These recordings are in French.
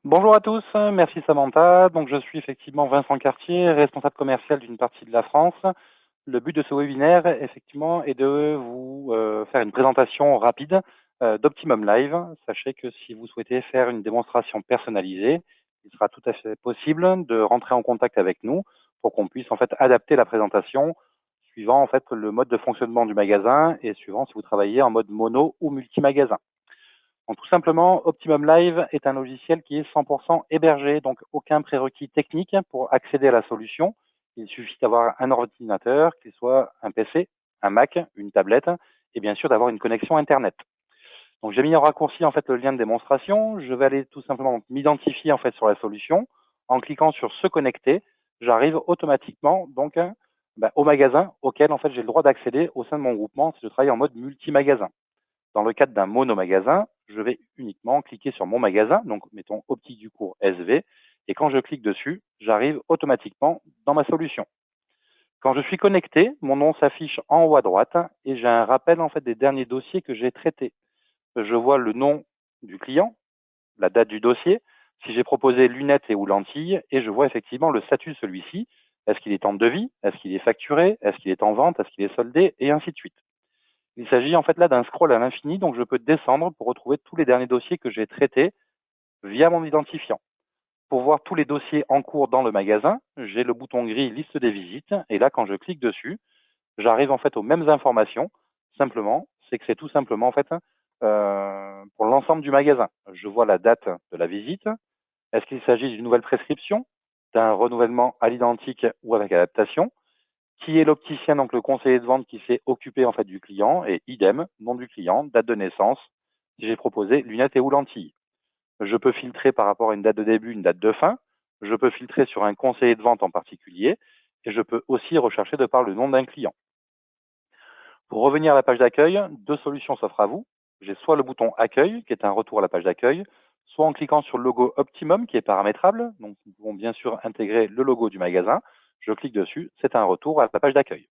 Bonjour à tous, merci Samantha. Donc je suis effectivement Vincent Cartier, responsable commercial d'une partie de la France. Le but de ce webinaire, effectivement, est de vous faire une présentation rapide d'Optimum Live. Sachez que si vous souhaitez faire une démonstration personnalisée, il sera tout à fait possible de rentrer en contact avec nous pour qu'on puisse en fait adapter la présentation suivant en fait le mode de fonctionnement du magasin et suivant si vous travaillez en mode mono ou multi-magasin. Donc, tout simplement, Optimum Live est un logiciel qui est 100% hébergé, donc aucun prérequis technique pour accéder à la solution. Il suffit d'avoir un ordinateur, qu'il soit un PC, un Mac, une tablette, et bien sûr d'avoir une connexion Internet. Donc j'ai mis en raccourci en fait le lien de démonstration. Je vais aller tout simplement m'identifier en fait sur la solution. En cliquant sur se connecter, j'arrive automatiquement donc au magasin auquel en fait j'ai le droit d'accéder au sein de mon groupement si je travaille en mode multi-magasin. Dans le cadre d'un mono-magasin, je vais uniquement cliquer sur mon magasin, donc mettons Optique du Cours SV, et quand je clique dessus, j'arrive automatiquement dans ma solution. Quand je suis connecté, mon nom s'affiche en haut à droite et j'ai un rappel en fait des derniers dossiers que j'ai traités. Je vois le nom du client, la date du dossier, si j'ai proposé lunettes et ou lentilles, et je vois effectivement le statut de celui-ci. Est-ce qu'il est en devis? Est-ce qu'il est facturé? Est-ce qu'il est en vente? Est-ce qu'il est soldé? Et ainsi de suite. Il s'agit en fait là d'un scroll à l'infini, donc je peux descendre pour retrouver tous les derniers dossiers que j'ai traités via mon identifiant. Pour voir tous les dossiers en cours dans le magasin, j'ai le bouton gris liste des visites, et là quand je clique dessus, j'arrive en fait aux mêmes informations. Simplement, c'est que c'est tout simplement en fait pour l'ensemble du magasin. Je vois la date de la visite. Est-ce qu'il s'agit d'une nouvelle prescription, d'un renouvellement à l'identique ou avec adaptation? Qui est l'opticien, donc le conseiller de vente qui s'est occupé en fait du client, et idem, nom du client, date de naissance, si j'ai proposé lunettes et ou lentilles. Je peux filtrer par rapport à une date de début, une date de fin, je peux filtrer sur un conseiller de vente en particulier, et je peux aussi rechercher de par le nom d'un client. Pour revenir à la page d'accueil, deux solutions s'offrent à vous. J'ai soit le bouton accueil, qui est un retour à la page d'accueil, soit en cliquant sur le logo Optimum, qui est paramétrable. Donc, nous pouvons bien sûr intégrer le logo du magasin. Je clique dessus, c'est un retour à la page d'accueil.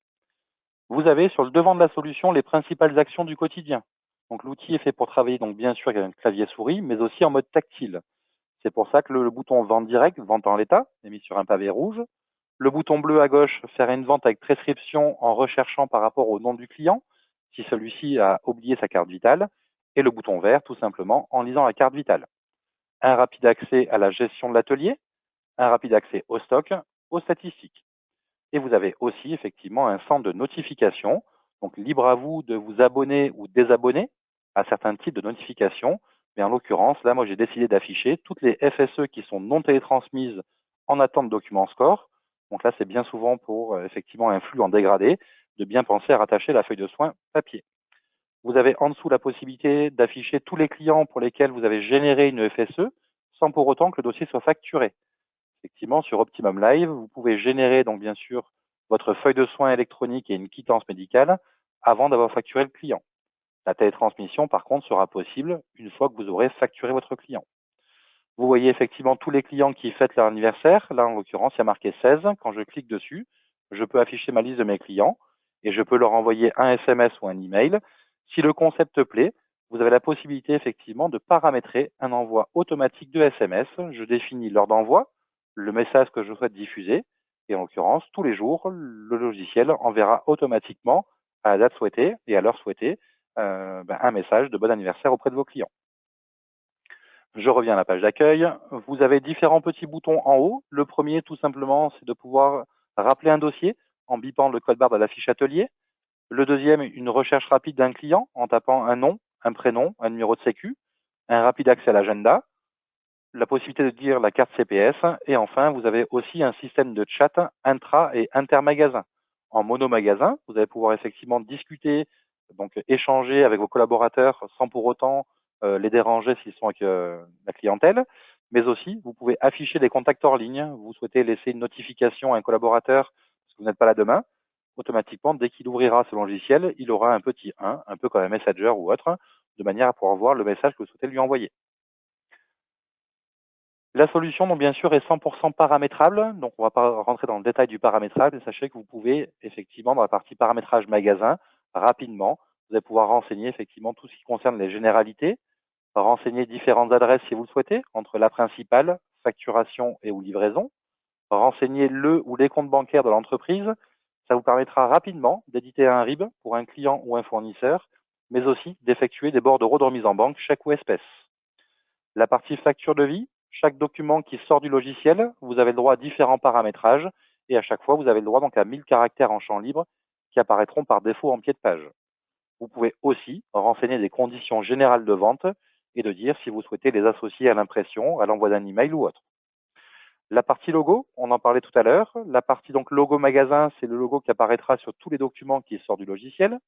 Vous avez sur le devant de la solution les principales actions du quotidien. Donc l'outil est fait pour travailler donc bien sûr avec un clavier souris, mais aussi en mode tactile. C'est pour ça que le bouton vente direct, vente en l'état, est mis sur un pavé rouge. Le bouton bleu à gauche, faire une vente avec prescription en recherchant par rapport au nom du client, si celui-ci a oublié sa carte vitale. Et le bouton vert, tout simplement, en lisant la carte vitale. Un rapide accès à la gestion de l'atelier, un rapide accès au stock, aux statistiques. Et vous avez aussi effectivement un centre de notification. Donc libre à vous de vous abonner ou désabonner à certains types de notifications. Mais en l'occurrence, là, moi, j'ai décidé d'afficher toutes les FSE qui sont non télétransmises en attente de documents score. Donc là, c'est bien souvent pour effectivement un flux en dégradé, de bien penser à rattacher la feuille de soins papier. Vous avez en dessous la possibilité d'afficher tous les clients pour lesquels vous avez généré une FSE, sans pour autant que le dossier soit facturé. Effectivement, sur Optimum Live, vous pouvez générer donc bien sûr votre feuille de soins électronique et une quittance médicale avant d'avoir facturé le client. La télétransmission, par contre, sera possible une fois que vous aurez facturé votre client. Vous voyez effectivement tous les clients qui fêtent leur anniversaire. Là, en l'occurrence, il y a marqué 16. Quand je clique dessus, je peux afficher ma liste de mes clients et je peux leur envoyer un SMS ou un email. Si le concept plaît, vous avez la possibilité effectivement de paramétrer un envoi automatique de SMS. Je définis l'heure d'envoi, le message que je souhaite diffuser et en l'occurrence, tous les jours, le logiciel enverra automatiquement à la date souhaitée et à l'heure souhaitée un message de bon anniversaire auprès de vos clients. Je reviens à la page d'accueil. Vous avez différents petits boutons en haut. Le premier, tout simplement, c'est de pouvoir rappeler un dossier en bipant le code barre de la fiche atelier. Le deuxième, une recherche rapide d'un client en tapant un nom, un prénom, un numéro de sécu, un rapide accès à l'agenda, la possibilité de dire la carte CPS. Et enfin, vous avez aussi un système de chat intra et intermagasin. En monomagasin, vous allez pouvoir effectivement discuter, donc échanger avec vos collaborateurs sans pour autant les déranger s'ils sont avec la clientèle. Mais aussi, vous pouvez afficher des contacts hors ligne. Vous souhaitez laisser une notification à un collaborateur parce que vous n'êtes pas là demain. Automatiquement, dès qu'il ouvrira ce logiciel, il aura un petit 1, un peu comme un Messenger ou autre, de manière à pouvoir voir le message que vous souhaitez lui envoyer. La solution, donc bien sûr, est 100% paramétrable. Donc, on ne va pas rentrer dans le détail du paramétrage, mais sachez que vous pouvez effectivement, dans la partie paramétrage magasin, rapidement, vous allez pouvoir renseigner effectivement tout ce qui concerne les généralités, renseigner différentes adresses si vous le souhaitez, entre la principale, facturation et ou livraison, renseigner le ou les comptes bancaires de l'entreprise. Ça vous permettra rapidement d'éditer un RIB pour un client ou un fournisseur, mais aussi d'effectuer des bordereaux de remise en banque, chèque ou espèce. La partie facture de vie, chaque document qui sort du logiciel, vous avez le droit à différents paramétrages et à chaque fois, vous avez le droit donc à 1000 caractères en champ libre qui apparaîtront par défaut en pied de page. Vous pouvez aussi renseigner des conditions générales de vente et de dire si vous souhaitez les associer à l'impression, à l'envoi d'un email ou autre. La partie logo, on en parlait tout à l'heure. La partie donc logo magasin, c'est le logo qui apparaîtra sur tous les documents qui sortent du logiciel.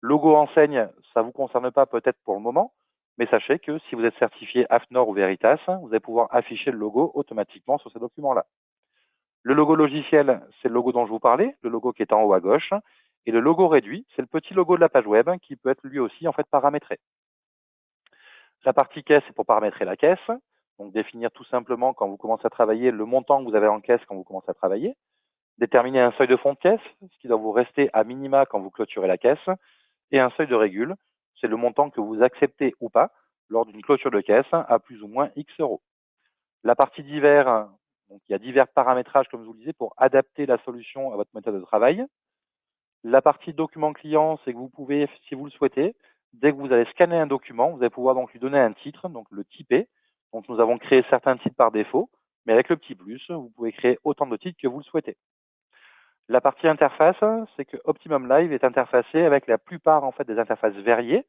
Logo enseigne, ça ne vous concerne pas peut-être pour le moment, mais sachez que si vous êtes certifié AFNOR ou Veritas, vous allez pouvoir afficher le logo automatiquement sur ces documents-là. Le logo logiciel, c'est le logo dont je vous parlais, le logo qui est en haut à gauche. Et le logo réduit, c'est le petit logo de la page web qui peut être lui aussi en fait paramétré. La partie caisse, c'est pour paramétrer la caisse. Donc définir tout simplement quand vous commencez à travailler le montant que vous avez en caisse quand vous commencez à travailler. Déterminer un seuil de fond de caisse, ce qui doit vous rester à minima quand vous clôturez la caisse. Et un seuil de régule, c'est le montant que vous acceptez ou pas lors d'une clôture de caisse à plus ou moins X euros. La partie divers, donc il y a divers paramétrages, comme je vous le disais, pour adapter la solution à votre méthode de travail. La partie document client, c'est que vous pouvez, si vous le souhaitez, dès que vous allez scanner un document, vous allez pouvoir donc lui donner un titre, donc le typer. Donc nous avons créé certains titres par défaut, mais avec le petit plus, vous pouvez créer autant de titres que vous le souhaitez. La partie interface, c'est que Optimum Live est interfacé avec la plupart en fait des interfaces verriées.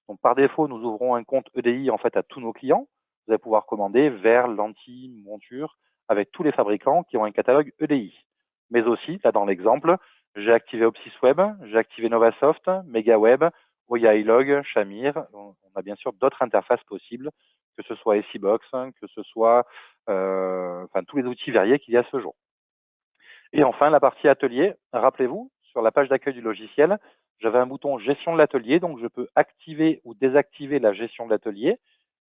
Donc par défaut, nous ouvrons un compte EDI en fait à tous nos clients. Vous allez pouvoir commander verres, lentilles, montures avec tous les fabricants qui ont un catalogue EDI. Mais aussi, là dans l'exemple, j'ai activé OpsysWeb, j'ai activé Novasoft, MegaWeb, Oya iLog, Shamir. On a bien sûr d'autres interfaces possibles, que ce soit SIBox, que ce soit tous les outils verriés qu'il y a ce jour. Et enfin, la partie atelier. Rappelez-vous, sur la page d'accueil du logiciel, j'avais un bouton gestion de l'atelier, donc je peux activer ou désactiver la gestion de l'atelier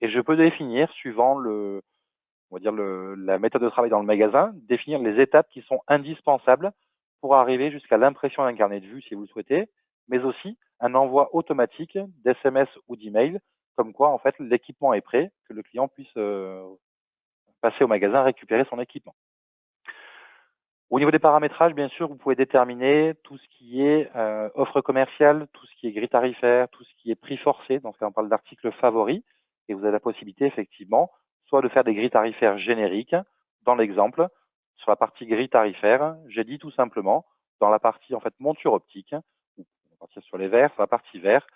et je peux définir, suivant la méthode de travail dans le magasin, définir les étapes qui sont indispensables pour arriver jusqu'à l'impression d'un carnet de vue si vous le souhaitez, mais aussi un envoi automatique d'SMS ou d'email, comme quoi en fait l'équipement est prêt, que le client puisse passer au magasin récupérer son équipement. Au niveau des paramétrages, bien sûr, vous pouvez déterminer tout ce qui est offre commerciale, tout ce qui est grille tarifaire, tout ce qui est prix forcé. Donc là, on parle d'articles favoris. Et vous avez la possibilité, effectivement, soit de faire des grilles tarifaires génériques. Dans l'exemple, sur la partie grille tarifaire, j'ai dit tout simplement, dans la partie en fait monture optique, on va partir sur les verres, sur la partie verre,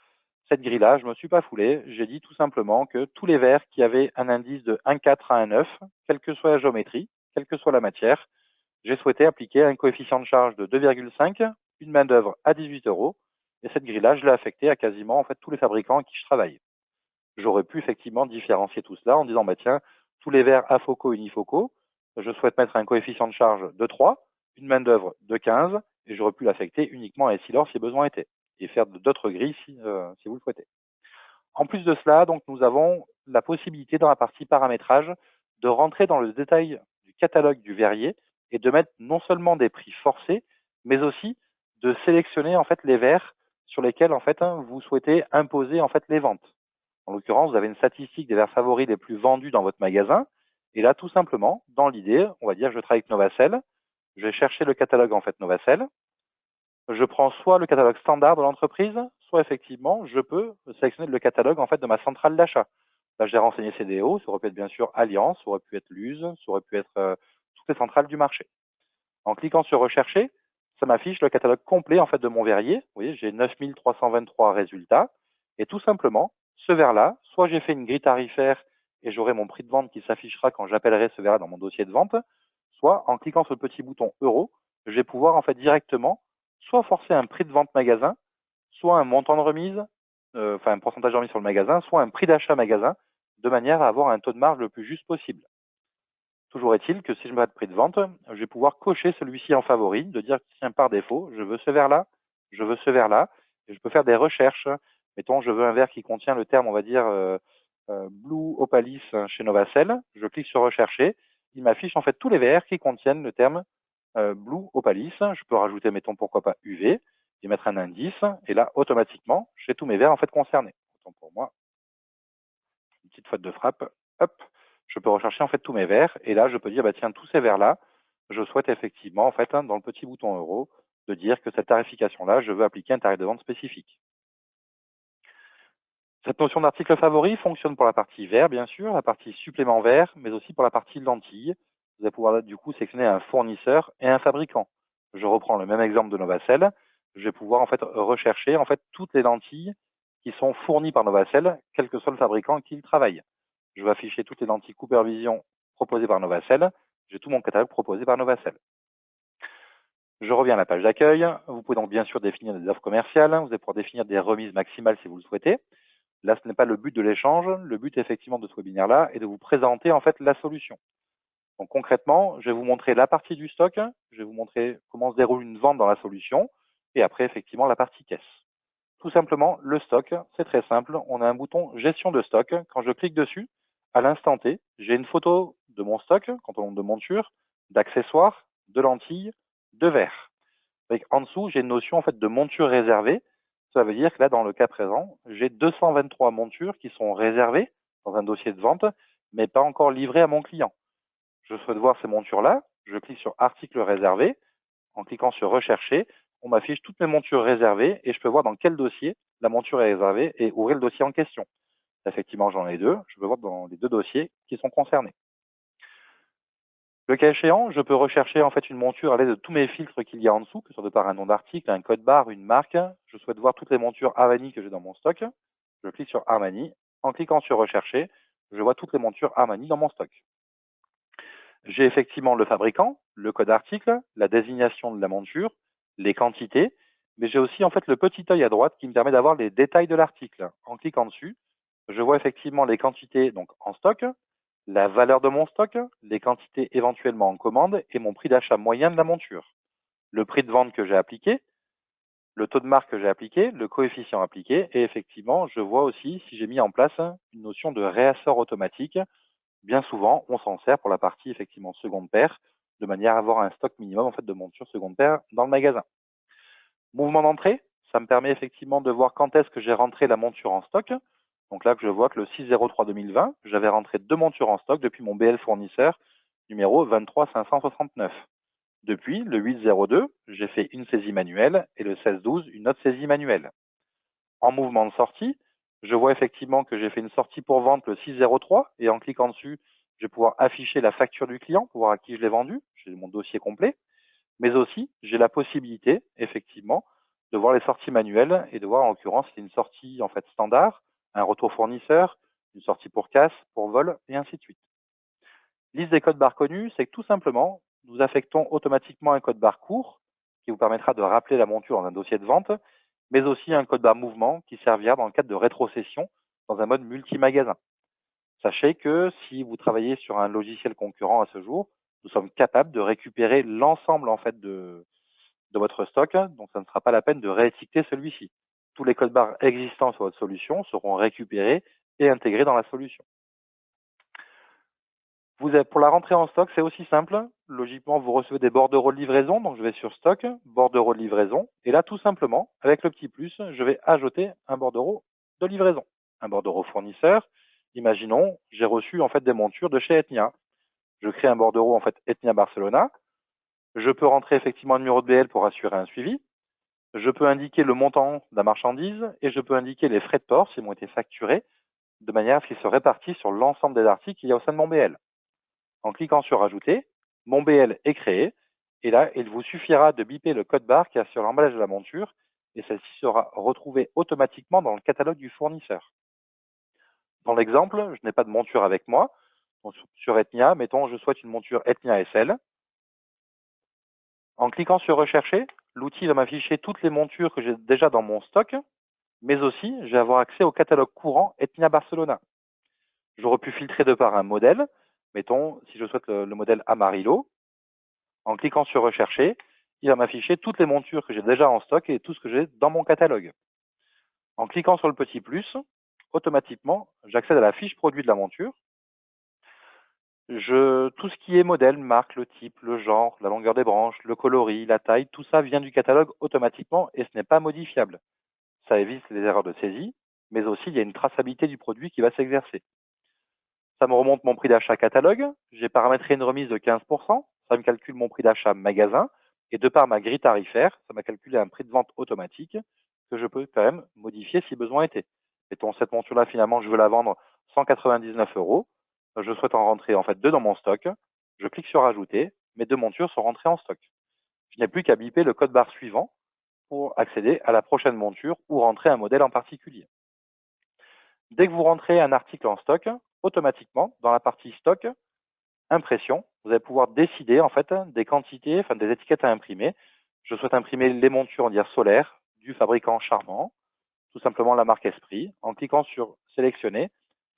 cette grille-là, je ne me suis pas foulé. J'ai dit tout simplement que tous les verres qui avaient un indice de 1,4 à 1,9, quelle que soit la géométrie, quelle que soit la matière, j'ai souhaité appliquer un coefficient de charge de 2,5, une main-d'œuvre à 18 euros, et cette grille-là, je l'ai affectée à quasiment en fait tous les fabricants avec qui je travaille. J'aurais pu effectivement différencier tout cela en disant bah tiens, tous les verres afocaux unifocaux, je souhaite mettre un coefficient de charge de 3, une main-d'œuvre de 15, et j'aurais pu l'affecter uniquement à Essilor si besoin était, et faire d'autres grilles si vous le souhaitez. En plus de cela, donc nous avons la possibilité dans la partie paramétrage de rentrer dans le détail du catalogue du verrier et de mettre non seulement des prix forcés, mais aussi de sélectionner en fait les verres sur lesquels en fait vous souhaitez imposer en fait les ventes. En l'occurrence, vous avez une statistique des verres favoris les plus vendus dans votre magasin. Et là, tout simplement, dans l'idée, on va dire je travaille avec Novacell, je vais chercher le catalogue en fait Novacell. Je prends soit le catalogue standard de l'entreprise, soit effectivement, je peux sélectionner le catalogue en fait de ma centrale d'achat. Là, j'ai renseigné CDO, ça aurait pu être bien sûr Alliance, ça aurait pu être Luz, ça aurait pu être toutes les centrales du marché. En cliquant sur rechercher, ça m'affiche le catalogue complet en fait de mon verrier. Vous voyez, j'ai 9323 résultats. Et tout simplement, ce verre-là, soit j'ai fait une grille tarifaire et j'aurai mon prix de vente qui s'affichera quand j'appellerai ce verre dans mon dossier de vente, soit en cliquant sur le petit bouton euro, je vais pouvoir en fait directement soit forcer un prix de vente magasin, soit un montant de remise, un pourcentage de remise sur le magasin, soit un prix d'achat magasin, de manière à avoir un taux de marge le plus juste possible. Toujours est-il que si je me bats de prix de vente, je vais pouvoir cocher celui-ci en favori, de dire tiens par défaut, je veux ce verre-là, je veux ce verre-là, et je peux faire des recherches. Mettons, je veux un verre qui contient le terme, on va dire, Blue Opalis chez Novacell. Je clique sur rechercher, il m'affiche en fait tous les verres qui contiennent le terme Blue Opalis. Je peux rajouter, mettons, pourquoi pas UV, et mettre un indice, et là, automatiquement, j'ai tous mes verres en fait concernés. Autant pour moi. petite faute de frappe, hop, je peux rechercher en fait tous mes verres. Et là, je peux dire, bah, tiens, tous ces verres-là, je souhaite effectivement, en fait, dans le petit bouton euro, de dire que cette tarification-là, je veux appliquer un tarif de vente spécifique. Cette notion d'article favori fonctionne pour la partie vert, bien sûr, la partie supplément vert, mais aussi pour la partie lentille. Vous allez pouvoir du coup sélectionner un fournisseur et un fabricant. Je reprends le même exemple de Novacell. Je vais pouvoir en fait rechercher en fait toutes les lentilles qui sont fournies par Novacell, quel que soit le fabricant avec qui il travaille. Je vais afficher toutes les lentilles Cooper Vision proposées par Novacell. J'ai tout mon catalogue proposé par Novacell. Je reviens à la page d'accueil. Vous pouvez donc bien sûr définir des offres commerciales. Vous allez pouvoir définir des remises maximales si vous le souhaitez. Là, ce n'est pas le but de l'échange. Le but, effectivement, de ce webinaire-là est de vous présenter, en fait, la solution. Donc, concrètement, je vais vous montrer la partie du stock. Je vais vous montrer comment se déroule une vente dans la solution. Et après, effectivement, la partie caisse. Tout simplement, le stock, c'est très simple. On a un bouton gestion de stock. Quand je clique dessus, à l'instant T, j'ai une photo de mon stock, quant au nombre de montures, d'accessoires, de lentilles, de verres. En dessous, j'ai une notion, en fait, de monture réservée. Ça veut dire que là, dans le cas présent, j'ai 223 montures qui sont réservées dans un dossier de vente, mais pas encore livrées à mon client. Je souhaite voir ces montures-là. Je clique sur article réservé. En cliquant sur rechercher, on m'affiche toutes mes montures réservées et je peux voir dans quel dossier la monture est réservée et ouvrir le dossier en question. Effectivement, j'en ai deux. Je peux voir dans les deux dossiers qui sont concernés. Le cas échéant, je peux rechercher en fait une monture à l'aide de tous mes filtres qu'il y a en dessous, que ce soit de par un nom d'article, un code barre, une marque. Je souhaite voir toutes les montures Armani que j'ai dans mon stock. Je clique sur Armani. En cliquant sur rechercher, je vois toutes les montures Armani dans mon stock. J'ai effectivement le fabricant, le code article, la désignation de la monture, les quantités, mais j'ai aussi en fait le petit œil à droite qui me permet d'avoir les détails de l'article. En cliquant dessus, je vois effectivement les quantités donc en stock, la valeur de mon stock, les quantités éventuellement en commande et mon prix d'achat moyen de la monture. Le prix de vente que j'ai appliqué, le taux de marque que j'ai appliqué, le coefficient appliqué et effectivement, je vois aussi si j'ai mis en place une notion de réassort automatique. Bien souvent, on s'en sert pour la partie effectivement seconde paire, de manière à avoir un stock minimum en fait de montures seconde paire dans le magasin. Mouvement d'entrée, ça me permet effectivement de voir quand est-ce que j'ai rentré la monture en stock. Donc là, que je vois que le 6/03/2020, j'avais rentré 2 montures en stock depuis mon BL fournisseur numéro 23569. Depuis le 8/02, j'ai fait une saisie manuelle et le 16/12, une autre saisie manuelle. En mouvement de sortie, je vois effectivement que j'ai fait une sortie pour vente le 6/03 et en cliquant dessus, je vais pouvoir afficher la facture du client pour voir à qui je l'ai vendu. J'ai mon dossier complet. Mais aussi, j'ai la possibilité, effectivement, de voir les sorties manuelles et de voir en l'occurrence si c'est une sortie en fait standard, un retour fournisseur, une sortie pour casse, pour vol et ainsi de suite. Liste des codes barres connus, c'est que tout simplement, nous affectons automatiquement un code barre court qui vous permettra de rappeler la monture dans un dossier de vente, mais aussi un code barre mouvement qui servira dans le cadre de rétrocession dans un mode multi-magasin. Sachez que si vous travaillez sur un logiciel concurrent à ce jour, nous sommes capables de récupérer l'ensemble en fait de votre stock, donc ça ne sera pas la peine de réétiqueter celui-ci. Tous les codes barres existants sur votre solution seront récupérés et intégrés dans la solution. Pour la rentrée en stock, c'est aussi simple. Logiquement, vous recevez des bordereaux de livraison, donc je vais sur stock, bordereau de livraison, et là, tout simplement, avec le petit plus, je vais ajouter un bordereau de livraison, un bordereau fournisseur. Imaginons, j'ai reçu en fait des montures de chez Etnia. Je crée un bordereau en fait Etnia Barcelona. Je peux rentrer effectivement un numéro de BL pour assurer un suivi. Je peux indiquer le montant de la marchandise et je peux indiquer les frais de port s'ils m'ont été facturés de manière à ce qu'ils se répartissent sur l'ensemble des articles qu'il y a au sein de mon BL. En cliquant sur Ajouter, mon BL est créé et là, il vous suffira de biper le code barre qui est sur l'emballage de la monture et celle-ci sera retrouvée automatiquement dans le catalogue du fournisseur. Dans l'exemple, je n'ai pas de monture avec moi. Donc, sur Etnia, mettons, je souhaite une monture Etnia SL. En cliquant sur Rechercher, l'outil va m'afficher toutes les montures que j'ai déjà dans mon stock, mais aussi je vais avoir accès au catalogue courant Etnia Barcelona. J'aurais pu filtrer de par un modèle. Mettons, si je souhaite le modèle Amarillo, en cliquant sur Rechercher, il va m'afficher toutes les montures que j'ai déjà en stock et tout ce que j'ai dans mon catalogue. En cliquant sur le petit plus, automatiquement, j'accède à la fiche produit de la monture. Tout ce qui est modèle, marque, le type, le genre, la longueur des branches, le coloris, la taille, tout ça vient du catalogue automatiquement et ce n'est pas modifiable. Ça évite les erreurs de saisie, mais aussi il y a une traçabilité du produit qui va s'exercer. Ça me remonte mon prix d'achat catalogue. J'ai paramétré une remise de 15%. Ça me calcule mon prix d'achat magasin. Et de par ma grille tarifaire, ça m'a calculé un prix de vente automatique que je peux quand même modifier si besoin était. Mettons, cette monture-là, finalement, je veux la vendre 199 €. Je souhaite en rentrer en fait deux dans mon stock. Je clique sur ajouter. Mes deux montures sont rentrées en stock. Je n'ai plus qu'à biper le code barre suivant pour accéder à la prochaine monture ou rentrer un modèle en particulier. Dès que vous rentrez un article en stock, automatiquement, dans la partie stock, impression, vous allez pouvoir décider en fait des quantités, enfin des étiquettes à imprimer. Je souhaite imprimer les montures, on va dire solaires, du fabricant Charmant, tout simplement la marque Esprit. En cliquant sur sélectionner,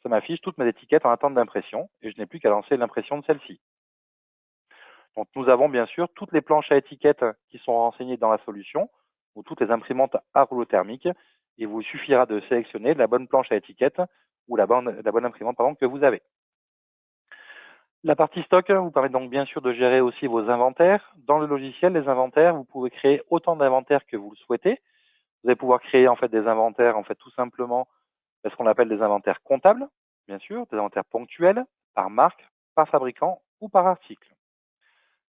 ça m'affiche toutes mes étiquettes en attente d'impression et je n'ai plus qu'à lancer l'impression de celle-ci. Donc nous avons bien sûr toutes les planches à étiquettes qui sont renseignées dans la solution ou toutes les imprimantes à rouleau thermique. Il vous suffira de sélectionner la bonne planche à étiquette ou la bonne imprimante que vous avez. La partie stock vous permet donc bien sûr de gérer aussi vos inventaires. Dans le logiciel, les inventaires, vous pouvez créer autant d'inventaires que vous le souhaitez. Vous allez pouvoir créer en fait des inventaires tout simplement ce qu'on appelle des inventaires comptables, bien sûr, des inventaires ponctuels, par marque, par fabricant ou par article.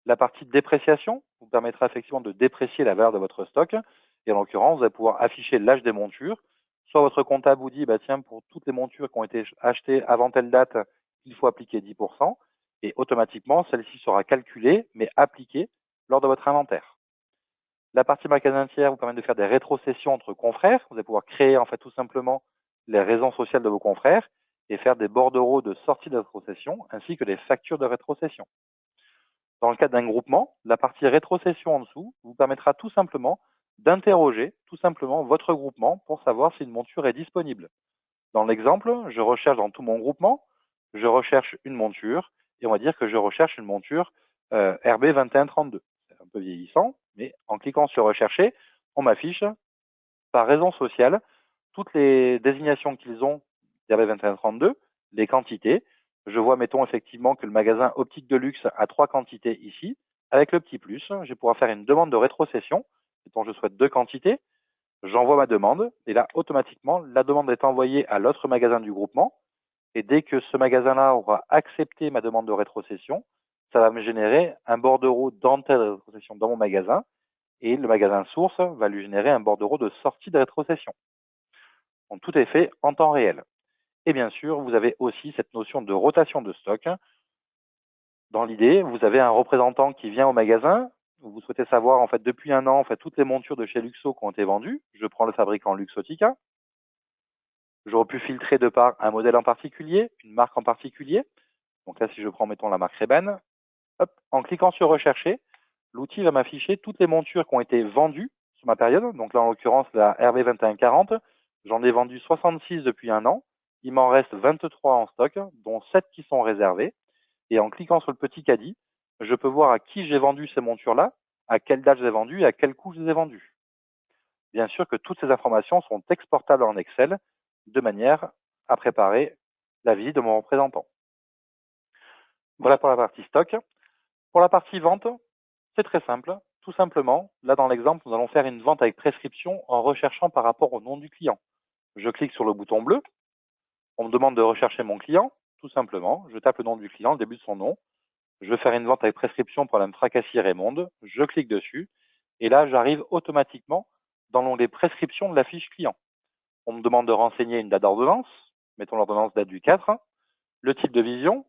La partie dépréciation vous permettra effectivement de déprécier la valeur de votre stock. Et en l'occurrence, vous allez pouvoir afficher l'âge des montures. Soit votre comptable vous dit, tiens, pour toutes les montures qui ont été achetées avant telle date, il faut appliquer 10%. Et automatiquement, celle-ci sera calculée, mais appliquée lors de votre inventaire. La partie magasin tiers vous permet de faire des rétrocessions entre confrères. Vous allez pouvoir créer en fait tout simplement les raisons sociales de vos confrères et faire des bordereaux de sortie de rétrocession ainsi que des factures de rétrocession. Dans le cadre d'un groupement, la partie rétrocession en dessous vous permettra tout simplement d'interroger tout simplement votre groupement pour savoir si une monture est disponible. Dans l'exemple, je recherche dans tout mon groupement, je recherche une monture et on va dire que je recherche une monture RB 2132. C'est un peu vieillissant, mais en cliquant sur rechercher, on m'affiche par raison sociale toutes les désignations qu'ils ont d'RB 2132, les quantités. Je vois, mettons effectivement que le magasin optique de luxe a 3 quantités ici. Avec le petit plus, je vais pouvoir faire une demande de rétrocession. Mettons, je souhaite 2 quantités. J'envoie ma demande et là, automatiquement, la demande est envoyée à l'autre magasin du groupement. Et dès que ce magasin-là aura accepté ma demande de rétrocession, ça va me générer un bordereau d'entrée de rétrocession dans mon magasin et le magasin source va lui générer un bordereau de sortie de rétrocession. Donc, tout est fait en temps réel. Et bien sûr, vous avez aussi cette notion de rotation de stock. Dans l'idée, vous avez un représentant qui vient au magasin. Vous souhaitez savoir, en fait, depuis un an, en fait, toutes les montures de chez Luxo qui ont été vendues. Je prends le fabricant Luxotica. J'aurais pu filtrer de par un modèle en particulier, une marque en particulier. Donc là, si je prends, mettons, la marque Ray-Ban, en cliquant sur rechercher, l'outil va m'afficher toutes les montures qui ont été vendues sur ma période. Donc là, en l'occurrence, la RB 2140, j'en ai vendu 66 depuis un an. Il m'en reste 23 en stock, dont 7 qui sont réservés. Et en cliquant sur le petit caddie, je peux voir à qui j'ai vendu ces montures-là, à quelle date je les ai vendues et à quel coût je les ai vendues. Bien sûr que toutes ces informations sont exportables en Excel de manière à préparer la visite de mon représentant. Voilà pour la partie stock. Pour la partie vente, c'est très simple. Tout simplement, là dans l'exemple, nous allons faire une vente avec prescription en recherchant par rapport au nom du client. Je clique sur le bouton bleu. On me demande de rechercher mon client. Tout simplement, je tape le nom du client, le début de son nom. Je veux faire une vente avec prescription pour la Fracassier Raymonde. Je clique dessus. Et là, j'arrive automatiquement dans l'onglet prescription de la fiche client. On me demande de renseigner une date d'ordonnance. Mettons l'ordonnance date du 4. Le type de vision.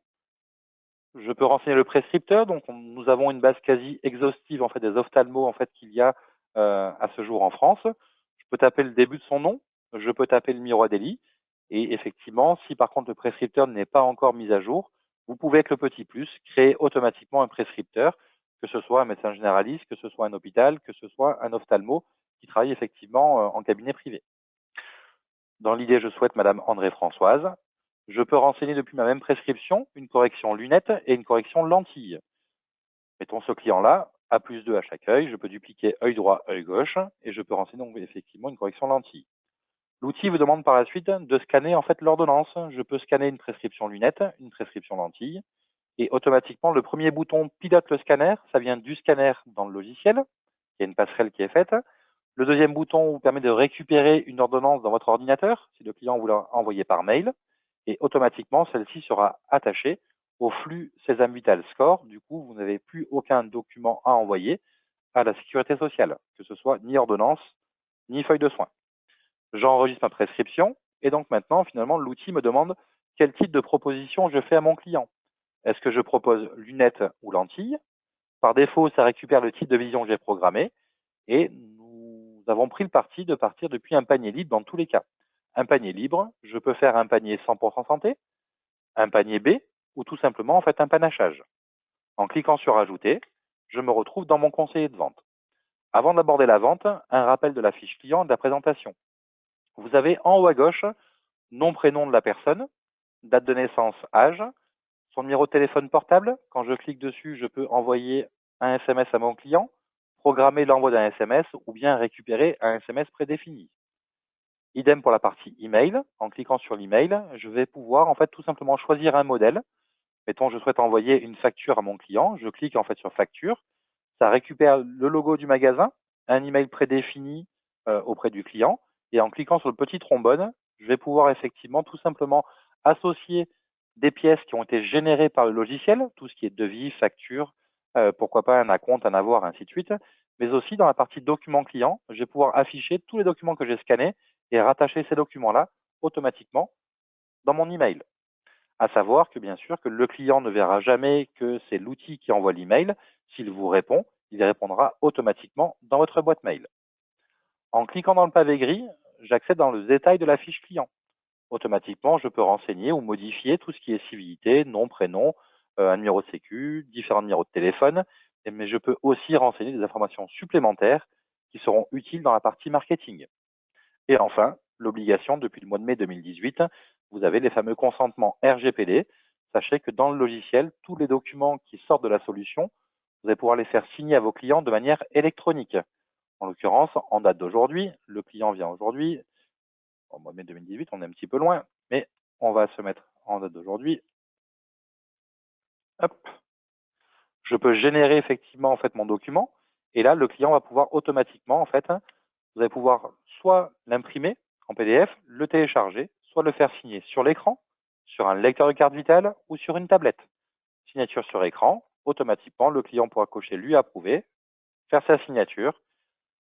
Je peux renseigner le prescripteur. Donc, nous avons une base quasi exhaustive en fait des ophtalmos en fait qu'il y a à ce jour en France. Je peux taper le début de son nom. Je peux taper le miroir d'Eli. Et effectivement, si par contre le prescripteur n'est pas encore mis à jour, vous pouvez avec le petit plus créer automatiquement un prescripteur, que ce soit un médecin généraliste, que ce soit un hôpital, que ce soit un ophtalmo qui travaille effectivement en cabinet privé. Dans l'idée, je souhaite Madame André Françoise. Je peux renseigner depuis ma même prescription une correction lunettes et une correction lentilles. Mettons ce client-là, A+2 à chaque œil, je peux dupliquer œil droit, œil gauche, et je peux renseigner donc effectivement une correction lentille. L'outil vous demande par la suite de scanner en fait l'ordonnance. Je peux scanner une prescription lunettes, une prescription lentille, et automatiquement le premier bouton pilote le scanner, ça vient du scanner dans le logiciel. Il y a une passerelle qui est faite. Le deuxième bouton vous permet de récupérer une ordonnance dans votre ordinateur, si le client vous l'a envoyé par mail. et automatiquement, celle-ci sera attachée au flux Sesame Vital Score. Du coup, vous n'avez plus aucun document à envoyer à la sécurité sociale, que ce soit ni ordonnance, ni feuille de soins. J'enregistre ma prescription et donc maintenant, finalement, l'outil me demande quel type de proposition je fais à mon client. Est-ce que je propose lunettes ou lentilles? Par défaut, ça récupère le type de vision que j'ai programmé et nous avons pris le parti de partir depuis un panier libre dans tous les cas. Un panier libre, je peux faire un panier 100% santé, un panier B ou tout simplement en fait un panachage. En cliquant sur ajouter, je me retrouve dans mon conseiller de vente. Avant d'aborder la vente, un rappel de la fiche client et de la présentation. Vous avez en haut à gauche nom, prénom de la personne, date de naissance, âge, son numéro de téléphone portable. Quand je clique dessus, je peux envoyer un SMS à mon client, programmer l'envoi d'un SMS ou bien récupérer un SMS prédéfini. Idem pour la partie email. En cliquant sur l'email, je vais pouvoir en fait tout simplement choisir un modèle. Mettons, je souhaite envoyer une facture à mon client. Je clique en fait sur facture. Ça récupère le logo du magasin, un email prédéfini auprès du client. Et en cliquant sur le petit trombone, je vais pouvoir effectivement tout simplement associer des pièces qui ont été générées par le logiciel, tout ce qui est devis, facture, pourquoi pas un acompte, un avoir, ainsi de suite. Mais aussi dans la partie documents clients, je vais pouvoir afficher tous les documents que j'ai scannés et rattacher ces documents-là automatiquement dans mon email. À savoir que bien sûr que le client ne verra jamais que c'est l'outil qui envoie l'email. S'il vous répond, il répondra automatiquement dans votre boîte mail. En cliquant dans le pavé gris, j'accède dans le détail de la fiche client. Automatiquement, je peux renseigner ou modifier tout ce qui est civilité, nom, prénom, un numéro de sécu, différents numéros de téléphone, mais je peux aussi renseigner des informations supplémentaires qui seront utiles dans la partie marketing. Et enfin, l'obligation, depuis le mois de mai 2018, vous avez les fameux consentements RGPD. Sachez que dans le logiciel, tous les documents qui sortent de la solution, vous allez pouvoir les faire signer à vos clients de manière électronique. En l'occurrence, en date d'aujourd'hui, le client vient aujourd'hui, au mois de mai 2018, on est un petit peu loin, mais on va se mettre en date d'aujourd'hui. Hop, je peux générer effectivement en fait mon document, et là, le client va pouvoir automatiquement, en fait, vous allez pouvoir soit l'imprimer en PDF, le télécharger, soit le faire signer sur l'écran, sur un lecteur de carte vitale ou sur une tablette. Signature sur écran, automatiquement, le client pourra cocher lui approuver, faire sa signature.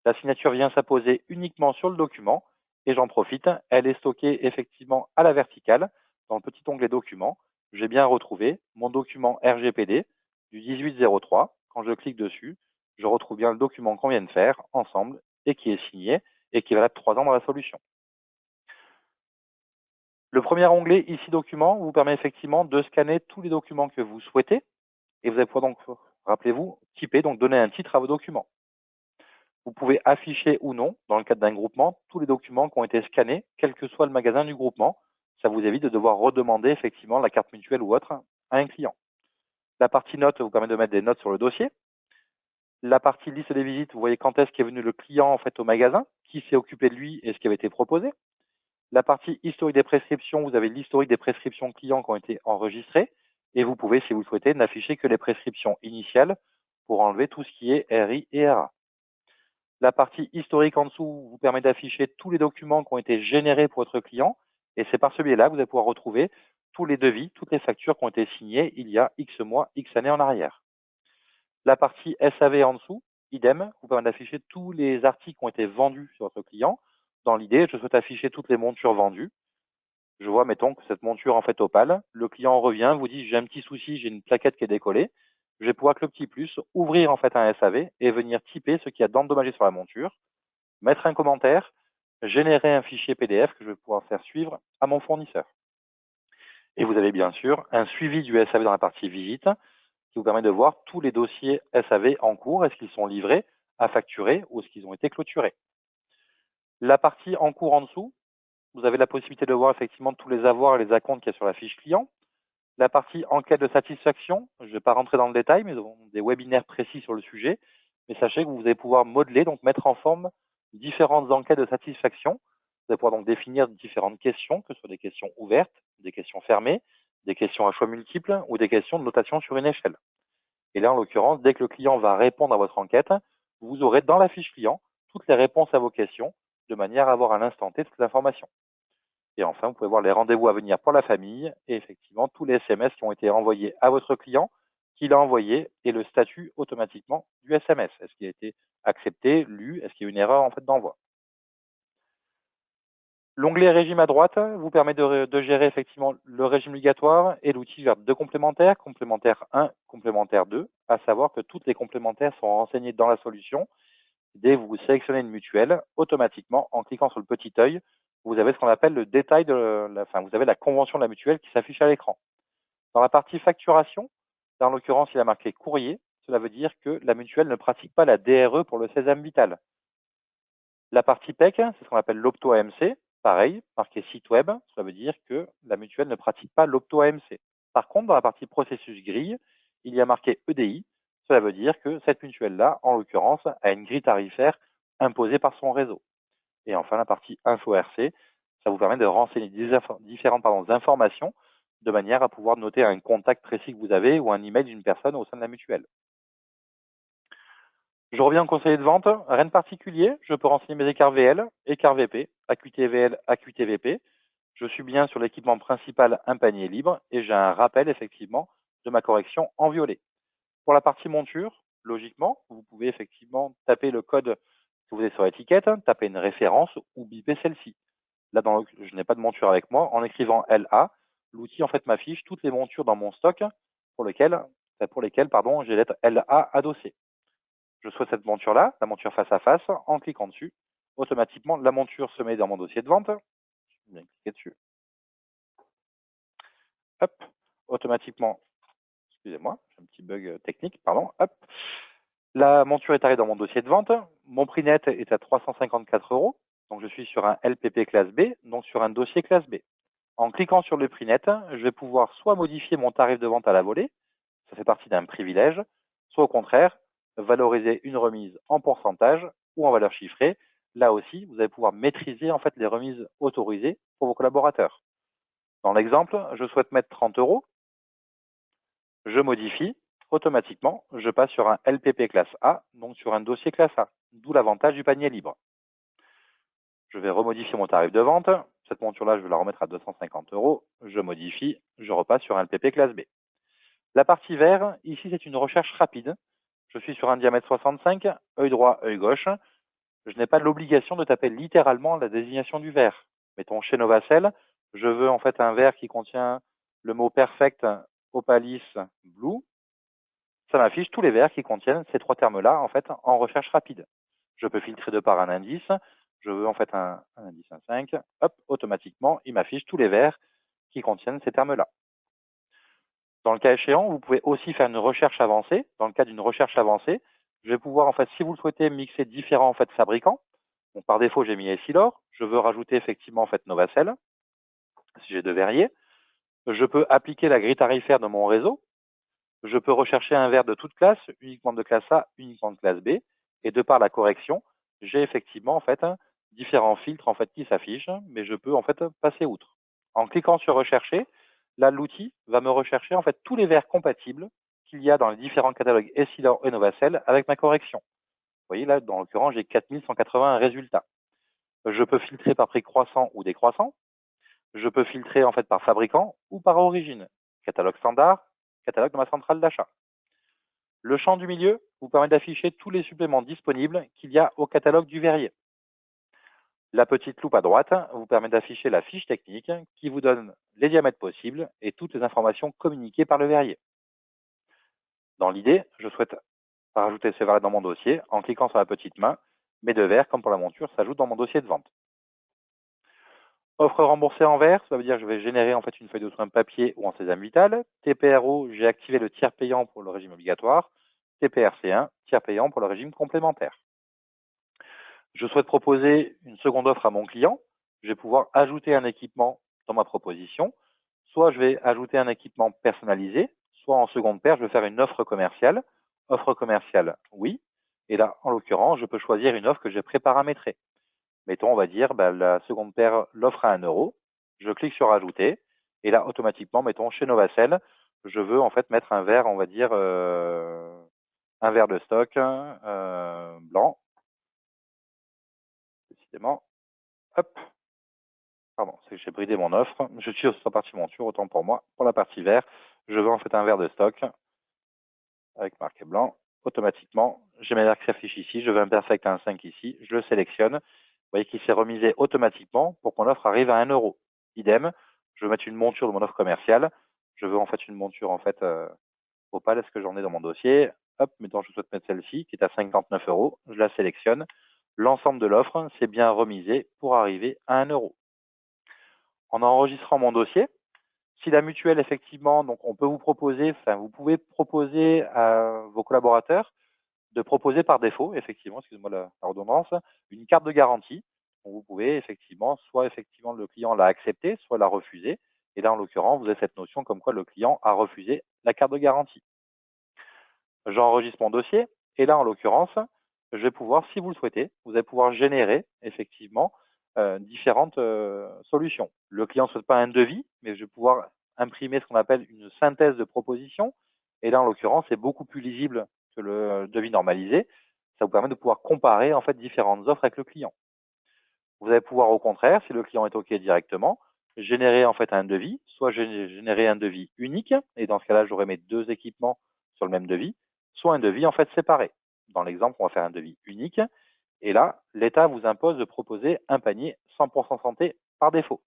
La signature vient s'apposer uniquement sur le document et j'en profite, elle est stockée effectivement à la verticale dans le petit onglet documents. J'ai bien retrouvé mon document RGPD du 1803. Quand je clique dessus, je retrouve bien le document qu'on vient de faire ensemble et qui est signé et qui est valable 3 ans dans la solution. Le premier onglet, ici documents, vous permet effectivement de scanner tous les documents que vous souhaitez et vous allez pouvoir donc, rappelez-vous, typer, donc donner un titre à vos documents. Vous pouvez afficher ou non, dans le cadre d'un groupement, tous les documents qui ont été scannés, quel que soit le magasin du groupement. Ça vous évite de devoir redemander effectivement la carte mutuelle ou autre à un client. La partie notes vous permet de mettre des notes sur le dossier. La partie liste des visites, vous voyez quand est-ce qu'est venu le client en fait au magasin, qui s'est occupé de lui et ce qui avait été proposé. La partie historique des prescriptions, vous avez l'historique des prescriptions clients qui ont été enregistrées et vous pouvez, si vous le souhaitez, n'afficher que les prescriptions initiales pour enlever tout ce qui est RI et RA. La partie historique en dessous vous permet d'afficher tous les documents qui ont été générés pour votre client et c'est par ce biais-là que vous allez pouvoir retrouver tous les devis, toutes les factures qui ont été signées il y a X mois, X années en arrière. La partie SAV en dessous, idem, vous permet d'afficher tous les articles qui ont été vendus sur votre client. Dans l'idée, je souhaite afficher toutes les montures vendues. Je vois, mettons, que cette monture en fait opale, le client revient, vous dit j'ai un petit souci, j'ai une plaquette qui est décollée. Je vais pouvoir, avec le petit plus, ouvrir en fait un SAV et venir typer ce qu'il y a d'endommagé sur la monture, mettre un commentaire, générer un fichier PDF que je vais pouvoir faire suivre à mon fournisseur. Et vous avez bien sûr un suivi du SAV dans la partie visite qui vous permet de voir tous les dossiers SAV en cours, est-ce qu'ils sont livrés, à facturer ou est-ce qu'ils ont été clôturés. La partie en cours en dessous, vous avez la possibilité de voir effectivement tous les avoirs et les acomptes qu'il y a sur la fiche client. La partie enquête de satisfaction, je ne vais pas rentrer dans le détail, mais nous avons des webinaires précis sur le sujet. Mais sachez que vous allez pouvoir modeler, donc mettre en forme différentes enquêtes de satisfaction. Vous allez pouvoir donc définir différentes questions, que ce soit des questions ouvertes, des questions fermées, des questions à choix multiples ou des questions de notation sur une échelle. Et là, en l'occurrence, dès que le client va répondre à votre enquête, vous aurez dans la fiche client toutes les réponses à vos questions de manière à avoir à l'instant T toutes les informations. Et enfin, vous pouvez voir les rendez-vous à venir pour la famille et effectivement tous les SMS qui ont été envoyés à votre client, qu'il a envoyé et le statut automatiquement du SMS. Est-ce qu'il a été accepté, lu, est-ce qu'il y a une erreur en fait d'envoi? L'onglet régime à droite vous permet de gérer effectivement le régime obligatoire et l'outil vers deux complémentaires, complémentaire 1, complémentaire 2, à savoir que toutes les complémentaires sont renseignées dans la solution. Dès que vous sélectionnez une mutuelle, automatiquement, en cliquant sur le petit œil, vous avez ce qu'on appelle le détail vous avez la convention de la mutuelle qui s'affiche à l'écran. Dans la partie facturation, là, en l'occurrence, il a marqué courrier. Cela veut dire que la mutuelle ne pratique pas la DRE pour le sésame vital. La partie PEC, c'est ce qu'on appelle l'opto-AMC. Pareil, marqué site web, cela veut dire que la mutuelle ne pratique pas l'opto-AMC. Par contre, dans la partie processus grille, il y a marqué EDI. Cela veut dire que cette mutuelle-là, en l'occurrence, a une grille tarifaire imposée par son réseau. Et enfin, la partie info RC, ça vous permet de renseigner différentes informations de manière à pouvoir noter un contact précis que vous avez ou un email d'une personne au sein de la mutuelle. Je reviens au conseiller de vente, rien de particulier, je peux renseigner mes écarts VL, écarts VP, acuité VL, acuité VP. Je suis bien sur l'équipement principal, un panier libre, et j'ai un rappel effectivement de ma correction en violet. Pour la partie monture, logiquement, vous pouvez effectivement taper le code que vous avez sur l'étiquette, taper une référence ou biper celle-ci. Là, je n'ai pas de monture avec moi. En écrivant LA, l'outil en fait m'affiche toutes les montures dans mon stock pour lesquelles j'ai la lettre LA adossée. Je souhaite cette monture-là, la monture face à face. En cliquant dessus, automatiquement, la monture se met dans mon dossier de vente. Je vais bien cliquer dessus. Hop, automatiquement, excusez-moi, j'ai un petit bug technique, pardon. Hop, la monture est arrivée dans mon dossier de vente. Mon prix net est à 354 €. Donc, je suis sur un LPP classe B, donc sur un dossier classe B. En cliquant sur le prix net, je vais pouvoir soit modifier mon tarif de vente à la volée, ça fait partie d'un privilège, soit au contraire, valoriser une remise en pourcentage ou en valeur chiffrée. Là aussi, vous allez pouvoir maîtriser en fait les remises autorisées pour vos collaborateurs. Dans l'exemple, je souhaite mettre 30 €, je modifie, automatiquement, je passe sur un LPP classe A, donc sur un dossier classe A, d'où l'avantage du panier libre. Je vais remodifier mon tarif de vente. Cette monture-là, je vais la remettre à 250 €. Je modifie, je repasse sur un LPP classe B. La partie vert, ici, c'est une recherche rapide. Je suis sur un diamètre 65, œil droit, œil gauche. Je n'ai pas l'obligation de taper littéralement la désignation du verre. Mettons chez Novacell, je veux en fait un verre qui contient le mot perfect, opalis, blue. Ça m'affiche tous les verres qui contiennent ces trois termes-là en fait en recherche rapide. Je peux filtrer de par un indice. Je veux en fait un indice 5. Hop, automatiquement, il m'affiche tous les verres qui contiennent ces termes-là. Dans le cas échéant, vous pouvez aussi faire une recherche avancée. Dans le cas d'une recherche avancée, je vais pouvoir, en fait, si vous le souhaitez, mixer différents en fait, fabricants. Donc, par défaut, j'ai mis Essilor. Je veux rajouter effectivement en fait, Novacell, si j'ai deux verriers. Je peux appliquer la grille tarifaire de mon réseau. Je peux rechercher un verre de toute classe, uniquement de classe A, uniquement de classe B. Et de par la correction, j'ai effectivement en fait, différents filtres en fait, qui s'affichent, mais je peux en fait passer outre. En cliquant sur Rechercher, là, l'outil va me rechercher en fait tous les verres compatibles qu'il y a dans les différents catalogues Essilor et Novacell avec ma correction. Vous voyez là, dans l'occurrence, j'ai 4181 résultats. Je peux filtrer par prix croissant ou décroissant. Je peux filtrer en fait par fabricant ou par origine. Catalogue standard, catalogue de ma centrale d'achat. Le champ du milieu vous permet d'afficher tous les suppléments disponibles qu'il y a au catalogue du verrier. La petite loupe à droite vous permet d'afficher la fiche technique qui vous donne les diamètres possibles et toutes les informations communiquées par le verrier. Dans l'idée, je souhaite rajouter ces verres dans mon dossier en cliquant sur la petite main. Mes deux verres, comme pour la monture, s'ajoutent dans mon dossier de vente. Offre remboursée en vert, ça veut dire que je vais générer en fait une feuille de soins papier ou en sésame vital. TPRO, j'ai activé le tiers payant pour le régime obligatoire. TPRC1, tiers payant pour le régime complémentaire. Je souhaite proposer une seconde offre à mon client. Je vais pouvoir ajouter un équipement dans ma proposition. Soit je vais ajouter un équipement personnalisé, soit en seconde paire, je vais faire une offre commerciale. Offre commerciale, oui. Et là, en l'occurrence, je peux choisir une offre que j'ai préparamétrée. Mettons, on va dire, la seconde paire, l'offre à 1 €. Je clique sur Ajouter. Et là, automatiquement, mettons, chez Novacell, je veux en fait mettre un verre, on va dire, un verre de stock blanc. Décidément. Hop. Pardon, c'est que j'ai bridé mon offre. Je suis sur la partie monture, autant pour moi. Pour la partie vert, je veux en fait un verre de stock avec marqué blanc. Automatiquement, j'ai mes verres qui s'affichent ici. Je veux un perfect à un 5 ici. Je le sélectionne. Vous voyez qu'il s'est remisé automatiquement pour que mon offre arrive à 1 euro. Idem, je veux mettre une monture de mon offre commerciale. Je veux en fait une monture en fait opale. Est-ce que j'en ai dans mon dossier? Hop, mettons, je souhaite mettre celle-ci qui est à 59 euros. Je la sélectionne. L'ensemble de l'offre, c'est bien remisé pour arriver à 1 euro. En enregistrant mon dossier, si la mutuelle, effectivement, donc on peut vous proposer, enfin, vous pouvez proposer à vos collaborateurs de proposer par défaut, effectivement, excusez-moi la redondance, une carte de garantie. Donc vous pouvez effectivement, soit effectivement le client l'a accepté, soit l'a refusé. Et là, en l'occurrence, vous avez cette notion comme quoi le client a refusé la carte de garantie. J'enregistre mon dossier et là, en l'occurrence, je vais pouvoir, si vous le souhaitez, vous allez pouvoir générer effectivement différentes solutions. Le client ne souhaite pas un devis, mais je vais pouvoir imprimer ce qu'on appelle une synthèse de proposition. Et là, en l'occurrence, c'est beaucoup plus lisible que le devis normalisé. Ça vous permet de pouvoir comparer en fait différentes offres avec le client. Vous allez pouvoir, au contraire, si le client est OK directement, générer en fait un devis, soit générer un devis unique, et dans ce cas-là, j'aurai mes deux équipements sur le même devis, soit un devis en fait séparé. Dans l'exemple, on va faire un devis unique, et là, l'État vous impose de proposer un panier 100% santé par défaut.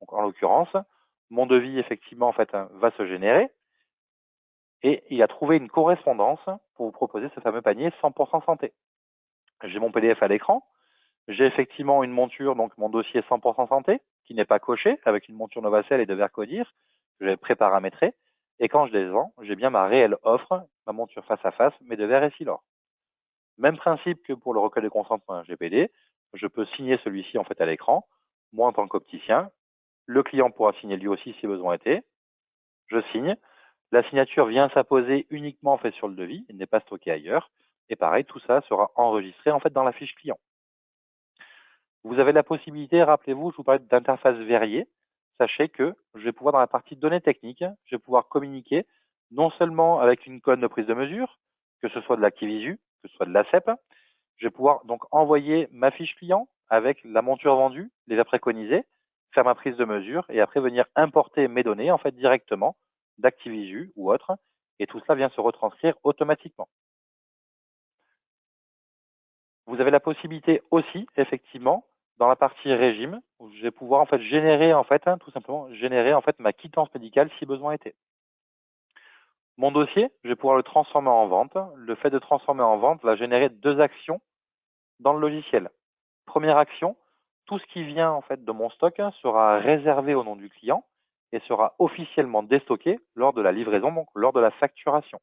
Donc, en l'occurrence, mon devis, effectivement, en fait, va se générer, et il a trouvé une correspondance pour vous proposer ce fameux panier 100% santé. J'ai mon PDF à l'écran. J'ai effectivement une monture, donc mon dossier 100% santé, qui n'est pas coché, avec une monture Novacell et de verre Codir, que j'ai préparamétré. Et quand je les vends, j'ai bien ma réelle offre, ma monture face à face, mais de verre et Essilor. Même principe que pour le recueil de consentement GPD, je peux signer celui-ci en fait à l'écran, moi en tant qu'opticien. Le client pourra signer lui aussi si besoin était. Je signe. La signature vient s'apposer uniquement en fait sur le devis, il n'est pas stocké ailleurs. Et pareil, tout ça sera enregistré en fait dans la fiche client. Vous avez la possibilité, rappelez-vous, je vous parlais d'interface verrier. Sachez que je vais pouvoir, dans la partie données techniques, je vais pouvoir communiquer non seulement avec une conne de prise de mesure, que ce soit de l'Activisu, que ce soit de l'ACEP. Je vais pouvoir donc envoyer ma fiche client avec la monture vendue, les verres préconisés, faire ma prise de mesure et après venir importer mes données en fait directement d'Activisu ou autre. Et tout cela vient se retranscrire automatiquement. Vous avez la possibilité aussi, effectivement, dans la partie régime, où je vais pouvoir en fait générer tout simplement générer en fait ma quittance médicale si besoin était. Mon dossier, je vais pouvoir le transformer en vente. Le fait de transformer en vente va générer deux actions dans le logiciel. Première action, tout ce qui vient en fait de mon stock sera réservé au nom du client et sera officiellement déstocké lors de la livraison, donc lors de la facturation.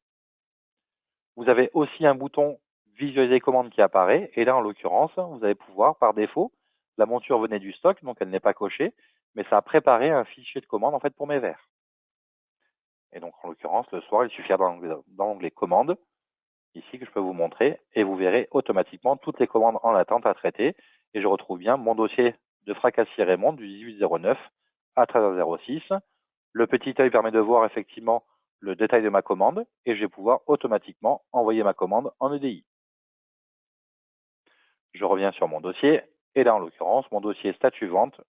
Vous avez aussi un bouton visualiser commande qui apparaît. Et là, en l'occurrence, vous allez pouvoir, par défaut, la monture venait du stock, donc elle n'est pas cochée, mais ça a préparé un fichier de commande en fait pour mes verres. Et donc, en l'occurrence, le soir, il suffira dans l'onglet commandes, ici que je peux vous montrer, et vous verrez automatiquement toutes les commandes en attente à traiter. Et je retrouve bien mon dossier de Fracassier Raymond du 1809 à 13h06. Le petit œil permet de voir effectivement le détail de ma commande et je vais pouvoir automatiquement envoyer ma commande en EDI. Je reviens sur mon dossier et là, en l'occurrence, mon dossier statut vente.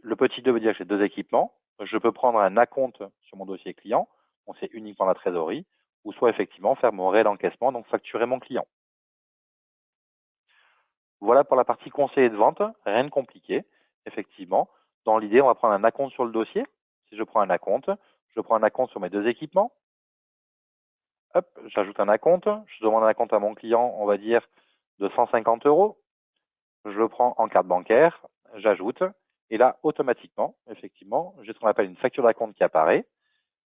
Le petit 2 veut dire que j'ai deux équipements. Je peux prendre un acompte sur mon dossier client, donc c'est uniquement la trésorerie, ou soit effectivement faire mon réel encaissement, donc facturer mon client. Voilà pour la partie conseiller de vente, rien de compliqué. Effectivement, dans l'idée, on va prendre un acompte sur le dossier. Si je prends un acompte, je prends un acompte sur mes deux équipements. Hop, j'ajoute un acompte. Je demande un acompte à mon client, on va dire, de 150 euros. Je le prends en carte bancaire, j'ajoute. Et là, automatiquement, effectivement, j'ai ce qu'on appelle une facture d'acompte qui apparaît.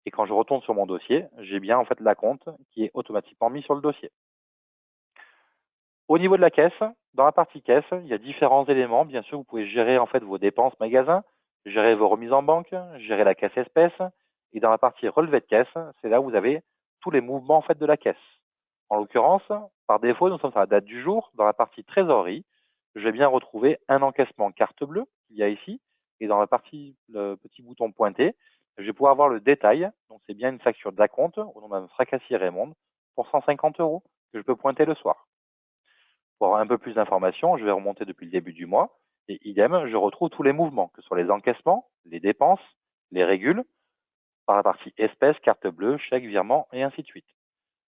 Et quand je retourne sur mon dossier, j'ai bien en fait l'acompte qui est automatiquement mis sur le dossier. Au niveau de la caisse, dans la partie caisse, il y a différents éléments. Bien sûr, vous pouvez gérer en fait vos dépenses magasin, gérer vos remises en banque, gérer la caisse espèce. Et dans la partie relevé de caisse, c'est là où vous avez tous les mouvements en fait de la caisse. En l'occurrence, par défaut, nous sommes sur la date du jour. Dans la partie trésorerie, je vais bien retrouver un encaissement carte bleue qu'il y a ici. Et dans la partie, le petit bouton pointé, je vais pouvoir voir le détail. Donc, c'est bien une facture d'acompte au nom d'un Fracassier Raymond pour 150 euros que je peux pointer le soir. Pour avoir un peu plus d'informations, je vais remonter depuis le début du mois. Et idem, je retrouve tous les mouvements, que ce soit les encaissements, les dépenses, les régules, par la partie espèces, carte bleue, chèque, virement, et ainsi de suite.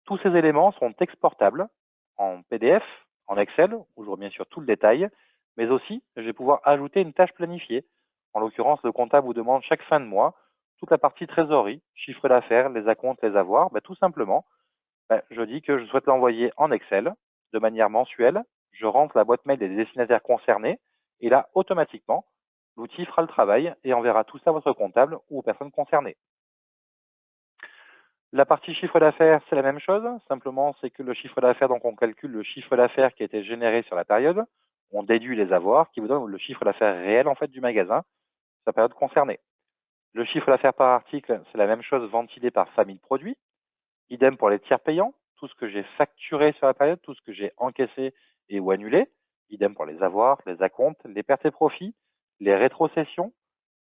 Tous ces éléments sont exportables en PDF, en Excel, où j'aurai bien sûr tout le détail, mais aussi, je vais pouvoir ajouter une tâche planifiée. En l'occurrence, le comptable vous demande chaque fin de mois toute la partie trésorerie, chiffre d'affaires, les acomptes, les avoirs. Tout simplement, je dis que je souhaite l'envoyer en Excel de manière mensuelle. Je rentre la boîte mail des destinataires concernés et là, automatiquement, l'outil fera le travail et enverra tout ça à votre comptable ou aux personnes concernées. La partie chiffre d'affaires, c'est la même chose. Simplement, c'est que le chiffre d'affaires, donc on calcule le chiffre d'affaires qui a été généré sur la période. On déduit les avoirs qui vous donnent le chiffre d'affaires réel en fait du magasin, sur la période concernée. Le chiffre d'affaires par article, c'est la même chose ventilé par famille de produits. Idem pour les tiers payants, tout ce que j'ai facturé sur la période, tout ce que j'ai encaissé et ou annulé. Idem pour les avoirs, les acomptes, les pertes et profits, les rétrocessions,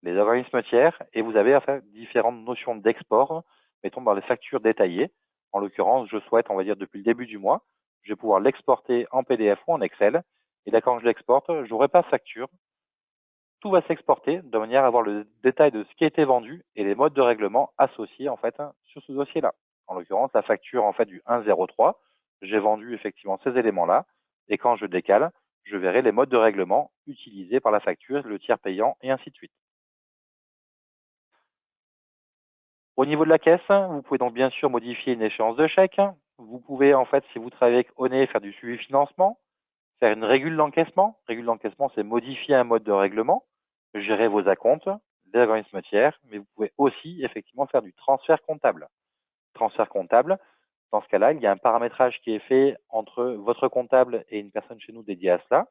les organismes tiers, et vous avez enfin différentes notions d'export, mettons dans les factures détaillées. En l'occurrence, je souhaite, on va dire depuis le début du mois, je vais pouvoir l'exporter en PDF ou en Excel. Et là, quand je l'exporte, je n'aurai pas de facture. Tout va s'exporter de manière à avoir le détail de ce qui a été vendu et les modes de règlement associés en fait sur ce dossier-là. En l'occurrence, la facture en fait du 103, j'ai vendu effectivement ces éléments-là et quand je décale, je verrai les modes de règlement utilisés par la facture, le tiers payant et ainsi de suite. Au niveau de la caisse, vous pouvez donc bien sûr modifier une échéance de chèque. Vous pouvez en fait, si vous travaillez avec ONE, faire du suivi financement, faire une régule d'encaissement. Régule d'encaissement, c'est modifier un mode de règlement, gérer vos acomptes, les organismes tiers, mais vous pouvez aussi effectivement faire du transfert comptable. Transfert comptable, dans ce cas-là, il y a un paramétrage qui est fait entre votre comptable et une personne chez nous dédiée à cela,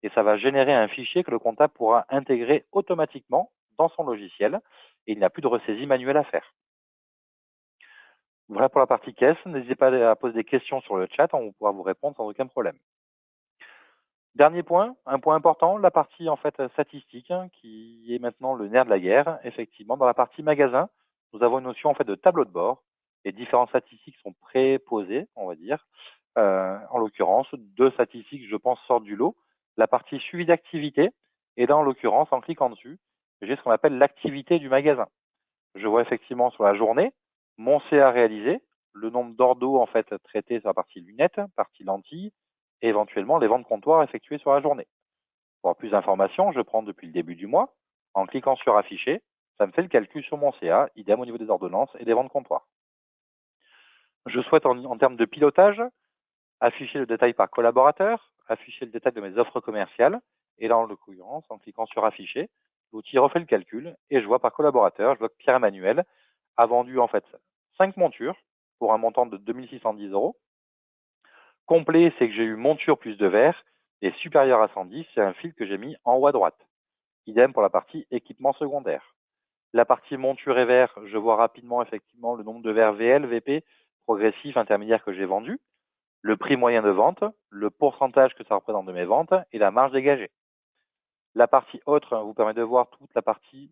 et ça va générer un fichier que le comptable pourra intégrer automatiquement dans son logiciel, et il n'y a plus de ressaisie manuelle à faire. Voilà pour la partie caisse. N'hésitez pas à poser des questions sur le chat, on pourra vous répondre sans aucun problème. Dernier point, un point important, la partie en fait statistique, qui est maintenant le nerf de la guerre. Effectivement, dans la partie magasin, nous avons une notion en fait de tableau de bord. Les différentes statistiques sont préposées, on va dire. En l'occurrence, deux statistiques, je pense, sortent du lot. La partie suivi d'activité, et là, en l'occurrence, en cliquant dessus, j'ai ce qu'on appelle l'activité du magasin. Je vois effectivement sur la journée mon CA réalisé, le nombre d'ordos en fait traités sur la partie lunettes, partie lentilles, et éventuellement les ventes comptoirs effectuées sur la journée. Pour avoir plus d'informations, je prends depuis le début du mois. En cliquant sur afficher, ça me fait le calcul sur mon CA, idem au niveau des ordonnances et des ventes comptoirs. Je souhaite en termes de pilotage afficher le détail par collaborateur, afficher le détail de mes offres commerciales, et là en l'occurrence, en cliquant sur afficher, l'outil refait le calcul et je vois par collaborateur, je vois que Pierre-Emmanuel a vendu en fait 5 montures pour un montant de 2610 euros. Complet, c'est que j'ai eu monture plus de verre, et supérieur à 110, c'est un fil que j'ai mis en haut à droite. Idem pour la partie équipement secondaire. La partie monture et verre, je vois rapidement effectivement le nombre de verres VL, VP, progressif, intermédiaire que j'ai vendu, le prix moyen de vente, le pourcentage que ça représente de mes ventes et la marge dégagée. La partie autre vous permet de voir toute la partie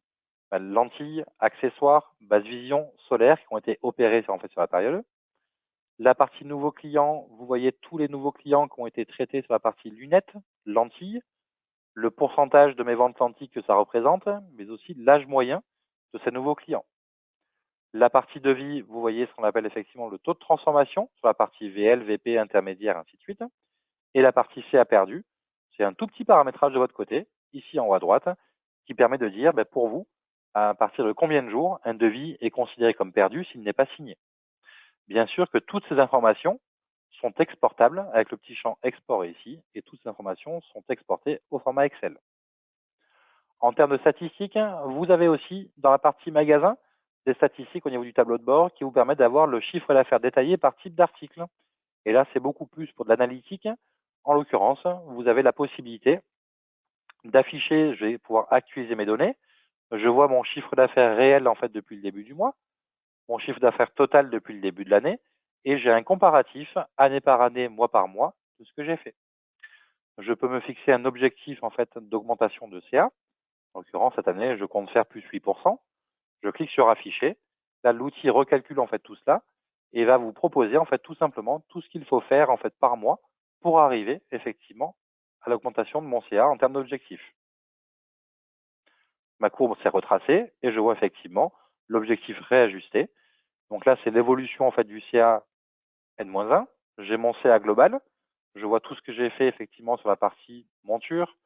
lentilles, accessoires, basse vision, solaire qui ont été opérés en fait sur la période. La partie nouveaux clients, vous voyez tous les nouveaux clients qui ont été traités sur la partie lunettes, lentilles, le pourcentage de mes ventes lentilles que ça représente, mais aussi l'âge moyen de ces nouveaux clients. La partie devis, vous voyez ce qu'on appelle effectivement le taux de transformation sur la partie VL, VP, intermédiaire, ainsi de suite. Et la partie CA perdu, c'est un tout petit paramétrage de votre côté, ici en haut à droite, qui permet de dire pour vous, à partir de combien de jours un devis est considéré comme perdu s'il n'est pas signé. Bien sûr que toutes ces informations sont exportables avec le petit champ export ici, et toutes ces informations sont exportées au format Excel. En termes de statistiques, vous avez aussi dans la partie magasin des statistiques au niveau du tableau de bord qui vous permettent d'avoir le chiffre d'affaires détaillé par type d'article. Et là, c'est beaucoup plus pour de l'analytique. En l'occurrence, vous avez la possibilité d'afficher, je vais pouvoir actualiser mes données. Je vois mon chiffre d'affaires réel en fait depuis le début du mois, mon chiffre d'affaires total depuis le début de l'année, et j'ai un comparatif année par année, mois par mois de ce que j'ai fait. Je peux me fixer un objectif en fait d'augmentation de CA. En l'occurrence, cette année, je compte faire plus 8%. Je clique sur afficher. Là, l'outil recalcule en fait tout cela et va vous proposer en fait tout simplement tout ce qu'il faut faire en fait par mois pour arriver effectivement à l'augmentation de mon CA en termes d'objectifs. ma courbe s'est retracée et je vois effectivement l'objectif réajusté. Donc là, c'est l'évolution en fait du CA N-1. J'ai mon CA global. Je vois tout ce que j'ai fait effectivement sur la partie monture,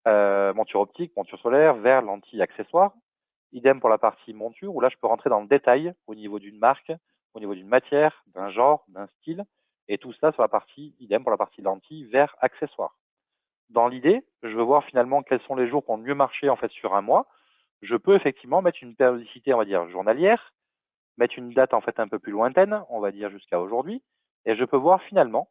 monture optique, monture solaire, verre, lentilles, accessoires. Idem pour la partie monture, où là, je peux rentrer dans le détail au niveau d'une marque, au niveau d'une matière, d'un genre, d'un style, et tout ça sur la partie, idem pour la partie lentilles, verre, accessoires. Dans l'idée, je veux voir finalement quels sont les jours qui ont le mieux marché en fait sur un mois. Je peux effectivement mettre une périodicité, on va dire, journalière, mettre une date en fait un peu plus lointaine, on va dire jusqu'à aujourd'hui, et je peux voir finalement,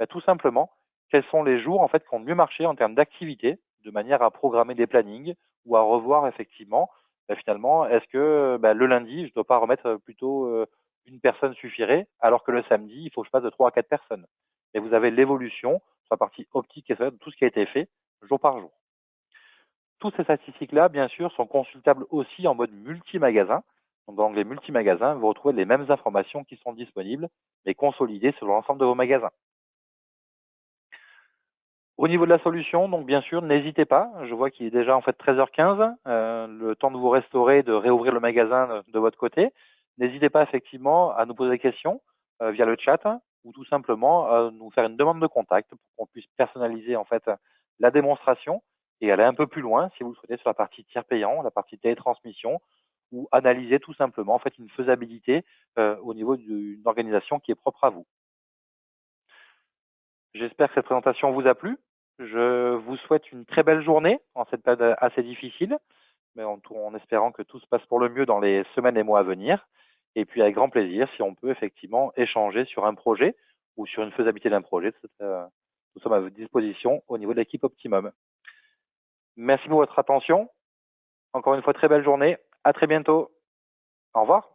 tout simplement, quels sont les jours en fait qui ont le mieux marché en termes d'activité, de manière à programmer des plannings ou à revoir effectivement, finalement, est-ce que le lundi, je ne dois pas remettre plutôt une personne suffirait, alors que le samedi, il faut que je passe de 3 à 4 personnes. Et vous avez l'évolution sur la partie optique et tout ce qui a été fait jour par jour. Toutes ces statistiques-là, bien sûr, sont consultables aussi en mode multi-magasin. Donc, dans l'onglet multi-magasin, vous retrouvez les mêmes informations qui sont disponibles, mais consolidées sur l'ensemble de vos magasins. Au niveau de la solution, donc bien sûr, n'hésitez pas. Je vois qu'il est déjà en fait 13h15, le temps de vous restaurer, de réouvrir le magasin de votre côté. N'hésitez pas effectivement à nous poser des questions via le chat ou tout simplement à nous faire une demande de contact pour qu'on puisse personnaliser en fait la démonstration et aller un peu plus loin si vous le souhaitez sur la partie tiers payant, la partie télétransmission ou analyser tout simplement en fait une faisabilité au niveau d'une organisation qui est propre à vous. J'espère que cette présentation vous a plu. Je vous souhaite une très belle journée en cette période assez difficile, mais en espérant que tout se passe pour le mieux dans les semaines et mois à venir. Et puis avec grand plaisir, si on peut effectivement échanger sur un projet ou sur une faisabilité d'un projet, nous sommes à votre disposition au niveau de l'équipe Optimum. Merci pour votre attention. Encore une fois, très belle journée. À très bientôt. Au revoir.